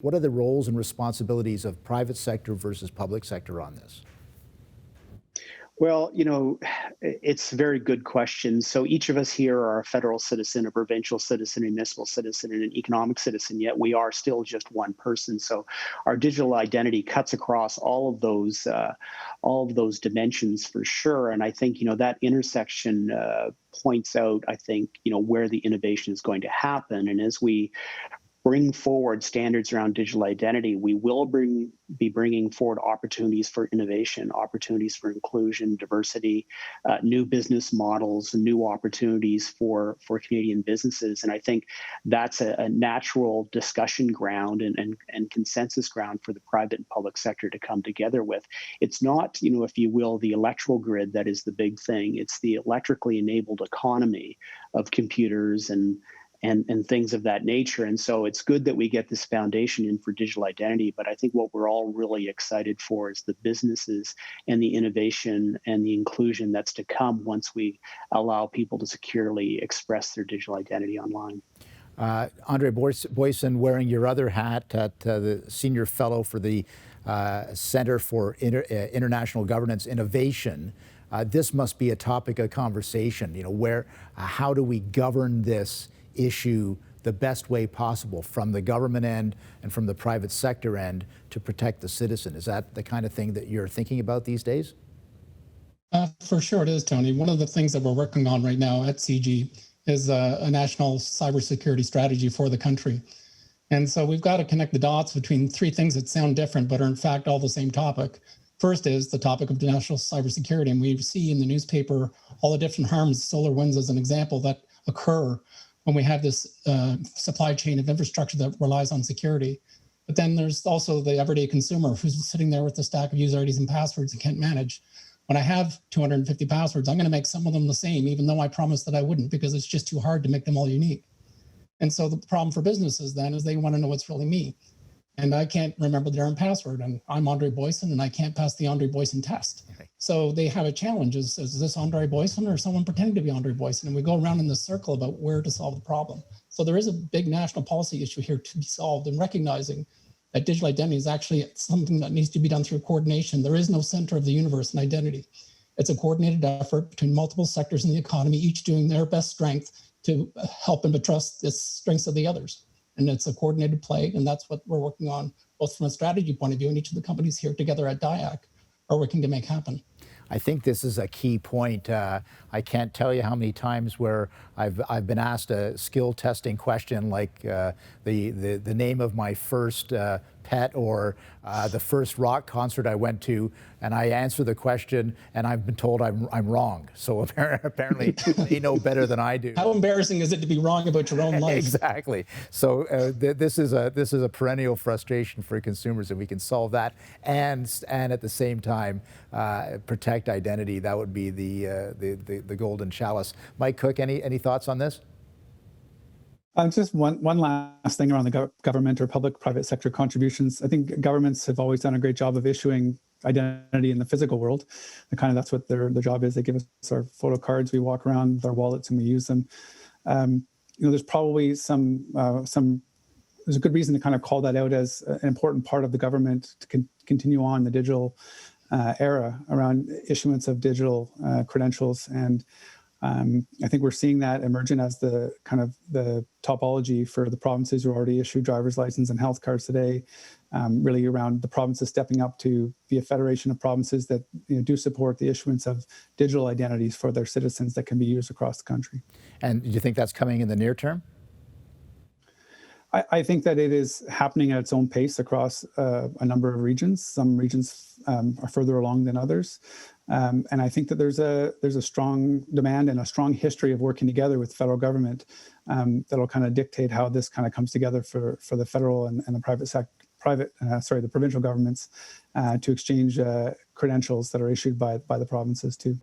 What are the roles and responsibilities of private sector versus public sector on this? Well, it's a very good question. So each of us here are a federal citizen, a provincial citizen, a municipal citizen, and an economic citizen, yet we are still just one person. So our digital identity cuts across all of those dimensions for sure. And I think, that intersection points out, I think, where the innovation is going to happen. And as we bring forward standards around digital identity, we will be bringing forward opportunities for innovation, opportunities for inclusion, diversity, new business models, new opportunities for Canadian businesses. And I think that's a natural discussion ground and consensus ground for the private and public sector to come together with. It's not, if you will, the electrical grid that is the big thing. It's the electrically enabled economy of computers and things of that nature. And so it's good that we get this foundation in for digital identity, but I think what we're all really excited for is the businesses and the innovation and the inclusion that's to come once we allow people to securely express their digital identity online. Andre Boyson, wearing your other hat at the Senior Fellow for the Center for International Governance Innovation, this must be a topic of conversation. How do we govern this issue the best way possible from the government end and from the private sector end to protect the citizen? Is that the kind of thing that you're thinking about these days? For sure it is, Tony. One of the things that we're working on right now at CIGI is a national cybersecurity strategy for the country. And so we've got to connect the dots between three things that sound different but are in fact all the same topic. First is the topic of national cybersecurity, and we see in the newspaper all the different harms, SolarWinds as an example, that occur when we have this supply chain of infrastructure that relies on security. But then there's also the everyday consumer who's sitting there with a stack of user IDs and passwords and can't manage. When I have 250 passwords, I'm going to make some of them the same, even though I promised that I wouldn't, because it's just too hard to make them all unique. And so the problem for businesses then is they want to know what's really me. And I can't remember their own password. And I'm Andre Boyson, and I can't pass the Andre Boyson test. Okay. So they have a challenge. Is this Andre Boyson or someone pretending to be Andre Boyson? And we go around in this circle about where to solve the problem. So there is a big national policy issue here to be solved, and recognizing that digital identity is actually something that needs to be done through coordination. There is no center of the universe in identity. It's a coordinated effort between multiple sectors in the economy, each doing their best strength to help and buttress the strengths of the others. And it's a coordinated play, and that's what we're working on, both from a strategy point of view, and each of the companies here together at DIAC are working to make happen. I think this is a key point. I can't tell you how many times where I've been asked a skill testing question like the name of my first pet or the first rock concert I went to, and I answer the question and I've been told I'm wrong. So apparently they know better than I do. How embarrassing is it to be wrong about your own life? Exactly. So this is a perennial frustration for consumers. If we can solve that and at the same time protect identity, that would be the golden chalice. Mike Cook, any thoughts on this? Just one last thing around the government or public-private sector contributions. I think governments have always done a great job of issuing identity in the physical world. And that's what their job is. They give us our photo cards, we walk around with our wallets and we use them. There's probably there's a good reason to kind of call that out as an important part of the government to continue on the digital era around issuance of digital credentials. And I think we're seeing that emerging as the topology for the provinces who already issue driver's license and health cards today, really around the provinces stepping up to be a federation of provinces that do support the issuance of digital identities for their citizens that can be used across the country. And do you think that's coming in the near term? I think that it is happening at its own pace across a number of regions. Some regions are further along than others. And I think that there's a strong demand and a strong history of working together with the federal government that'll kind of dictate how this kind of comes together for the federal and the the provincial governments to exchange credentials that are issued by the provinces too.